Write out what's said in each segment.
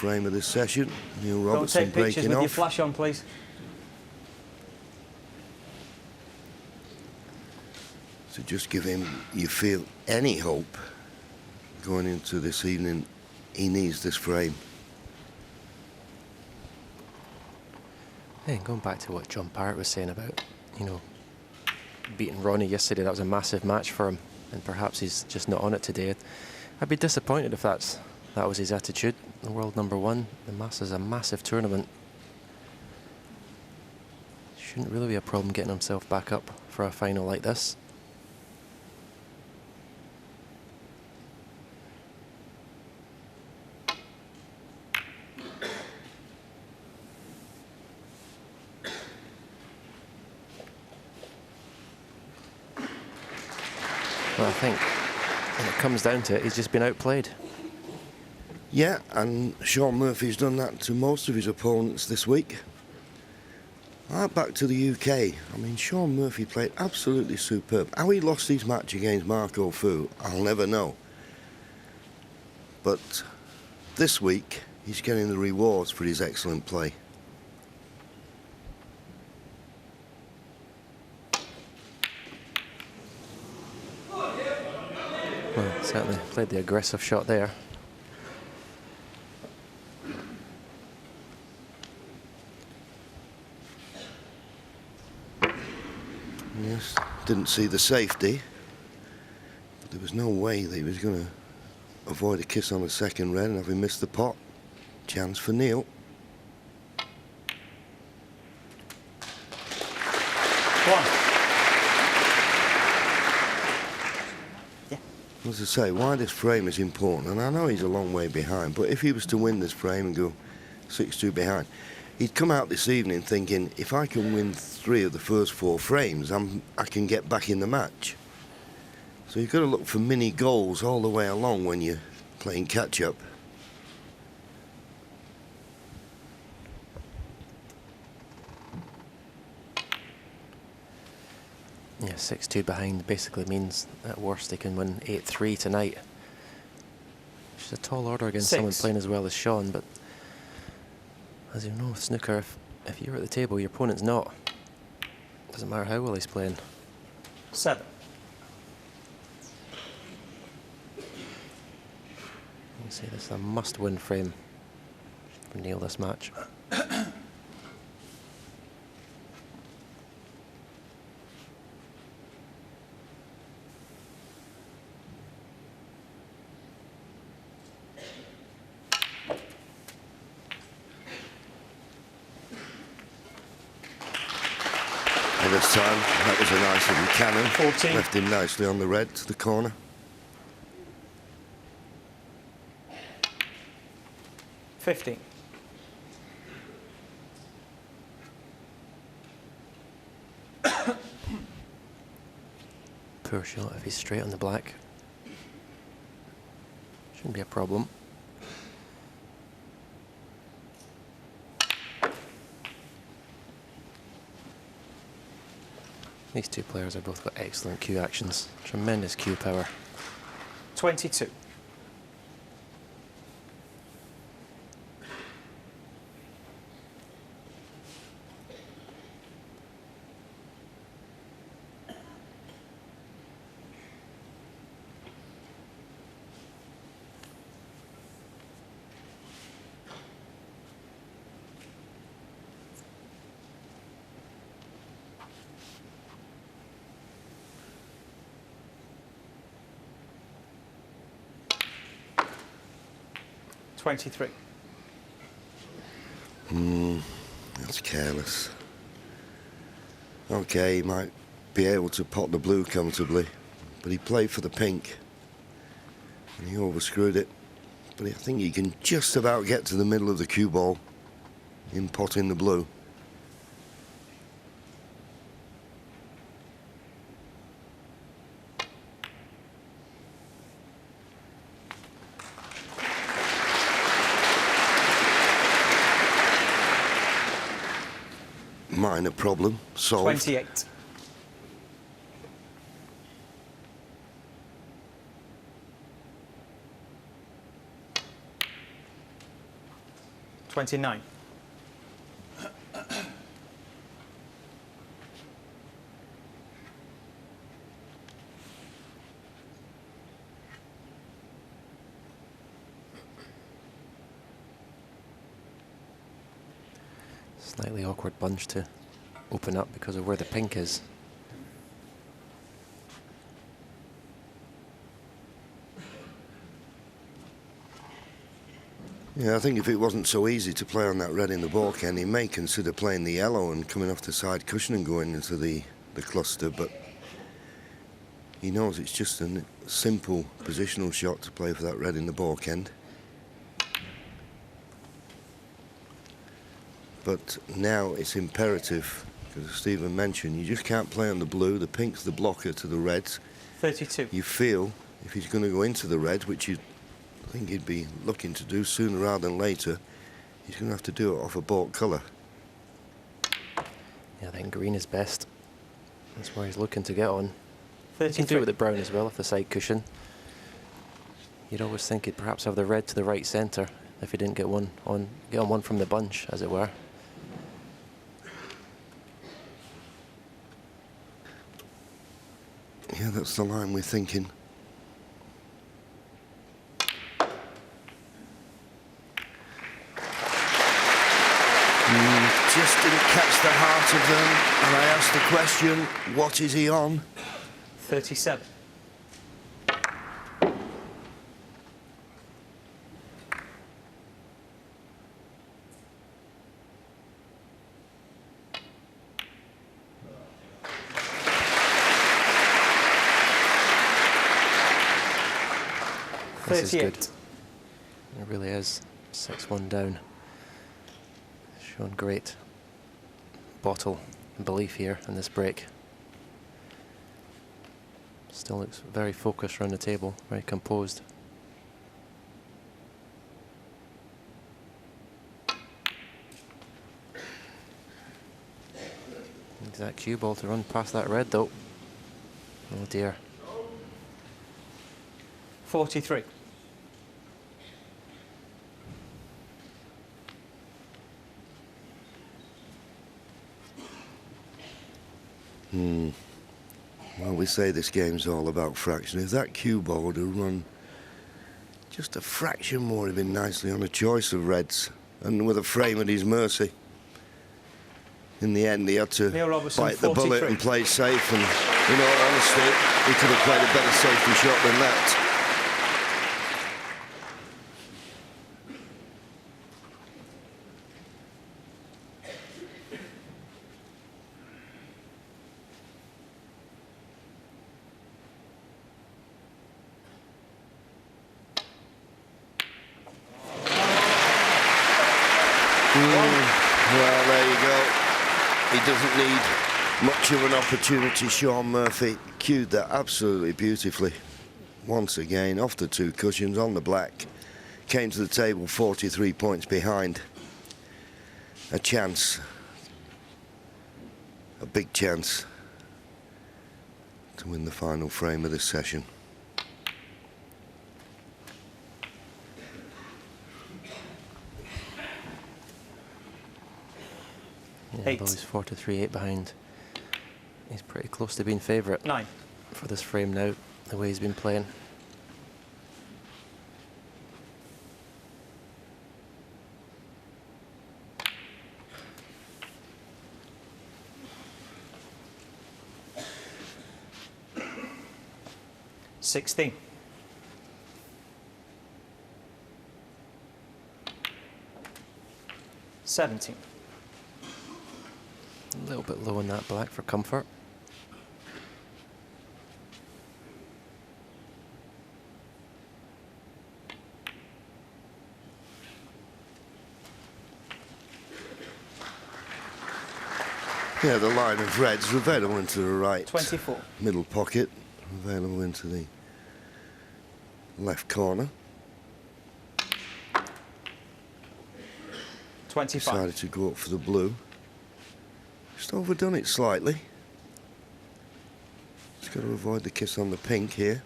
frame of this session. Neil Don't Robertson take pictures breaking with off. your flash on, please. So just give him, you feel, any hope going into this evening. He needs this frame. Yeah, going back to what John Parrott was saying about, you know, beating Ronnie yesterday, that was a massive match for him, and perhaps he's just not on it today. I'd be disappointed if that was his attitude. The world #1, the Masters is a massive tournament. Shouldn't really be a problem getting himself back up for a final like this. Well, I think when it comes down to it, he's just been outplayed. Yeah, and Sean Murphy's done that to most of his opponents this week. Back to the UK. I mean, Sean Murphy played absolutely superb. How he lost his match against Marco Fu, I'll never know. But this week, he's getting the rewards for his excellent play. Well, certainly played the aggressive shot there. Yes, didn't see the safety. But there was no way that he was going to avoid a kiss on the second red and having missed the pot. Chance for Neil. As I say, why this frame is important, and I know he's a long way behind, but if he was to win this frame and go 6-2 behind, he'd come out this evening thinking, if I can win 3 of the first 4 frames, I can get back in the match. So you've got to look for mini goals all the way along when you're playing catch-up. Yeah, 6-2 behind basically means at worst they can win 8-3 tonight. Which is a tall order against someone playing as well as Sean, but as you know with snooker, if you're at the table, your opponent's not. Doesn't matter how well he's playing. 7. You can see this is a must-win frame for Neil this match. This time, that was a nice little cannon. 14. Left him nicely on the red to the corner. 15. Poor shot if he's straight on the black. Shouldn't be a problem. These two players have both got excellent cue actions, tremendous cue power. 22. That's careless. Okay, he might be able to pot the blue comfortably, but he played for the pink, and he overscrewed it. But I think he can just about get to the middle of the cue ball in potting the blue. Minor problem solved. 28. 29. Slightly awkward bunch to open up because of where the pink is. Yeah, I think if it wasn't so easy to play on that red in the balk end, he may consider playing the yellow and coming off the side cushion and going into the cluster, but he knows it's just a simple positional shot to play for that red in the balk end. But now it's imperative, because as Stephen mentioned, you just can't play on the blue. The pink's the blocker to the reds. 32. You feel if he's going to go into the red, which you think he'd be looking to do sooner rather than later, he's going to have to do it off a balk colour. Yeah, I think green is best. That's where he's looking to get on. 33. You can do it with the brown as well, off the side cushion. You'd always think he'd perhaps have the red to the right centre if he didn't get on one from the bunch, as it were. Yeah, that's the line we're thinking. Just didn't catch the heart of them, and I asked the question, what is he on? 37. This is 38. good. It really is. 6-1 down. Shown great bottle and belief here in this break. Still looks very focused around the table, very composed. Exact cue ball to run past that red though. Oh dear. 43. Well, we say this game's all about fraction. If that cue ball would have run just a fraction more, it'd been nicely on a choice of reds and with a frame at his mercy. In the end, he had to Robertson, bite the bullet 43. and play safe, and in all honesty, he could have played a better safety shot than that. Well, there you go. He doesn't need much of an opportunity. Sean Murphy cued that absolutely beautifully. Once again, off the two cushions on the black. Came to the table 43 points behind. A chance. A big chance to win the final frame of this session. Yeah, although he's 43-8 behind, he's pretty close to being favourite 9. for this frame now, the way he's been playing. $16. 17. A little bit low on that black for comfort. Yeah, the line of reds available into the right 24. middle pocket, available into the left corner. 25. Decided to go up for the blue. Just overdone it slightly. Just got to avoid the kiss on the pink here.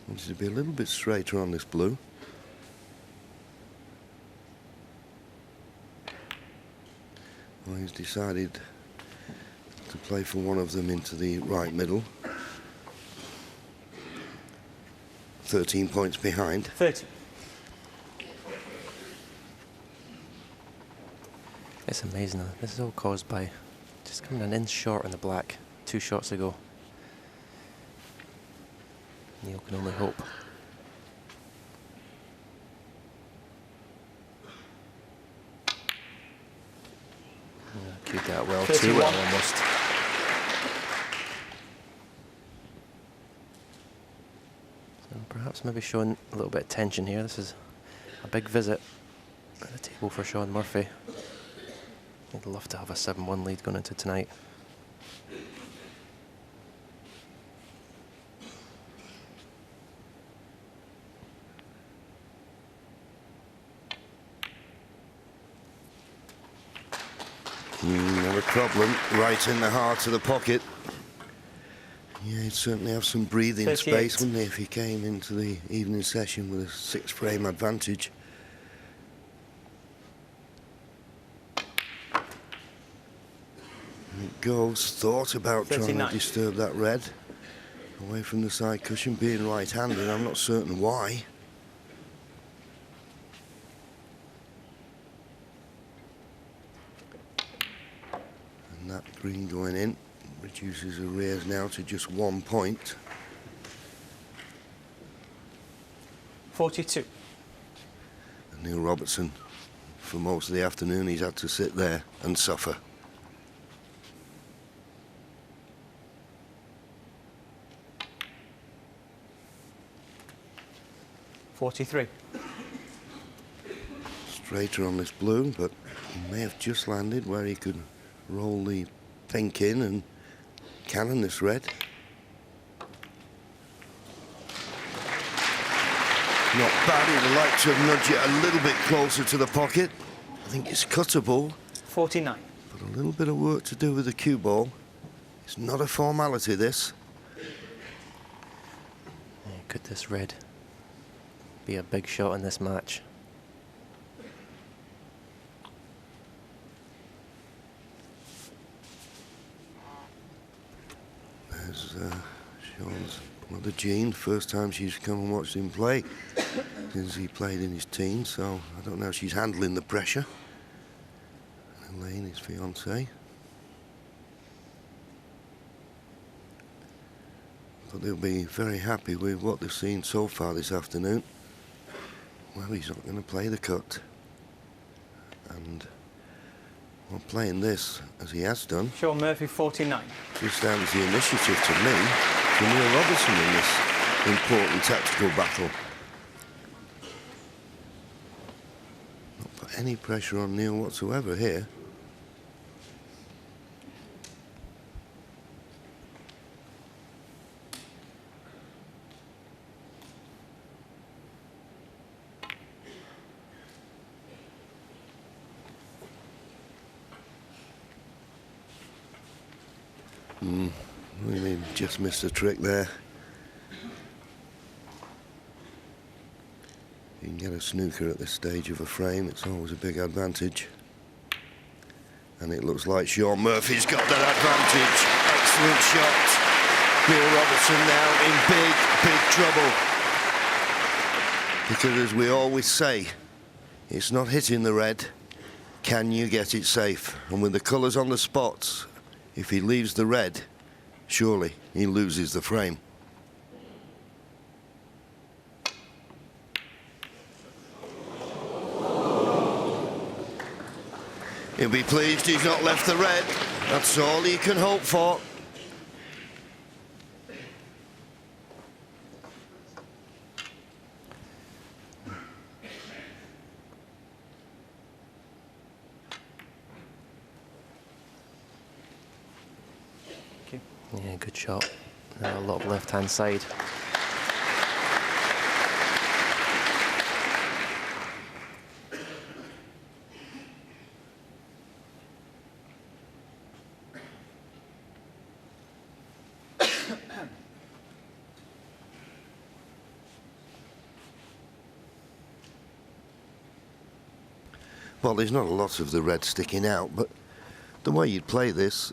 Wanted to be a little bit straighter on this blue. Well, he's decided to play for one of them into the right middle. 13 points behind. 30. It's amazing. This is all caused by just coming an inch short on the black 2 shots ago. Neil can only hope. Cued that well, 31. too well almost. So perhaps maybe showing a little bit of tension here. This is a big visit at the table for Shaun Murphy. He'd love to have a 7-1 lead going into tonight. Not a problem, right in the heart of the pocket. Yeah, he'd certainly have some breathing 38. space, wouldn't he, if he came into the evening session with a 6-frame advantage. And it goes, thought about trying 39. to disturb that red. Away from the side cushion, being right-handed, I'm not certain why. And that green going in reduces arrears now to just 1 point. 42. And Neil Robertson, for most of the afternoon, he's had to sit there and suffer. $43. Straighter on this blue, but he may have just landed where he could roll the pink in and cannon this red. Not bad, he'd like to have nudged it a little bit closer to the pocket. I think it's cuttable, 49. but a little bit of work to do with the cue ball. It's not a formality, this. Yeah, could this red be a big shot in this match? There's Shaun's mother Jean, first time she's come and watched him play since he played in his teens, so I don't know how she's handling the pressure. Elaine, his fiancée. But they'll be very happy with what they've seen so far this afternoon. Well, he's not going to play the cut. And well, playing this, as he has done, Shaun Murphy, 49. just hands the initiative to me, to Neil Robertson in this important tactical battle. Not put any pressure on Neil whatsoever here. Really just missed a trick there. You can get a snooker at this stage of a frame, it's always a big advantage. And it looks like Shaun Murphy's got that advantage. Excellent shot. Neil Robertson now in big trouble. Because as we always say, it's not hitting the red. Can you get it safe? And with the colours on the spots, if he leaves the red, surely he loses the frame. He'll be pleased he's not left the red. That's all he can hope for. Yeah, good shot. A lot of left-hand side. Well, there's not a lot of the red sticking out, but the way you'd play this,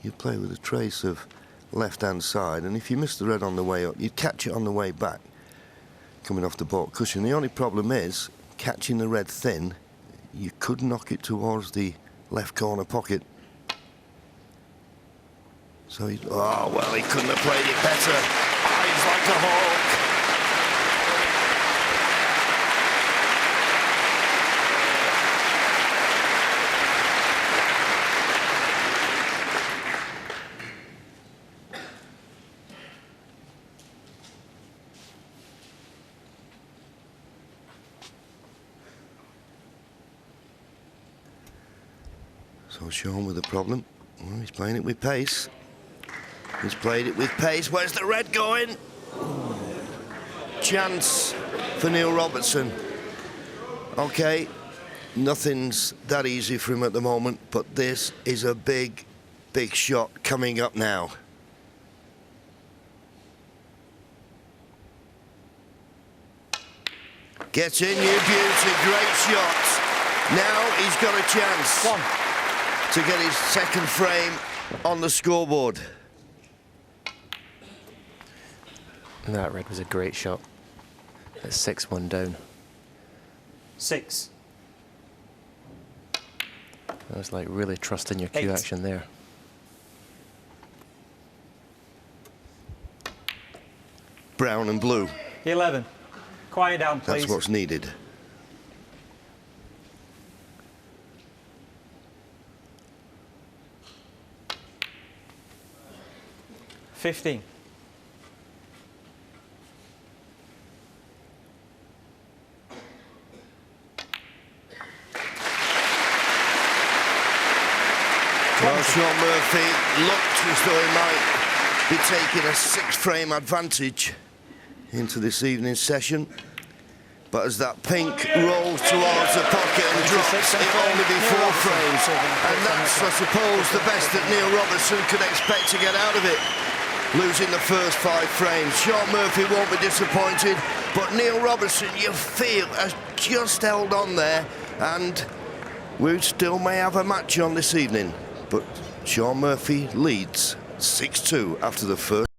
you'd play with a trace of left-hand side, and if you missed the red on the way up, you'd catch it on the way back, coming off the baulk cushion. The only problem is, catching the red thin, you could knock it towards the left corner pocket. So he, oh, well, he couldn't have played it better. Eyes like a hawk. So Sean with a problem. Well, he's playing it with pace. He's played it with pace. Where's the red going? Chance for Neil Robertson. Okay, nothing's that easy for him at the moment, but this is a big, big shot coming up now. Gets in, you beauty, great shot. Now he's got a chance to get his second frame on the scoreboard. And that red was a great shot. It's 6-1 down. 6. That was like really trusting your cue 8. action there. Brown and blue. 11. Quiet down, please. That's what's needed. $15. Well, Sean Murphy looked as though he might be taking a 6-frame advantage into this evening's session. But as that pink rolls towards the pocket and drops, it'll only be 4 frames. And that's, I suppose, the best that Neil Robertson could expect to get out of it. Losing the first 5 frames. Sean Murphy won't be disappointed, but Neil Robertson, you feel, has just held on there, and we still may have a match on this evening. But Sean Murphy leads 6-2 after the first.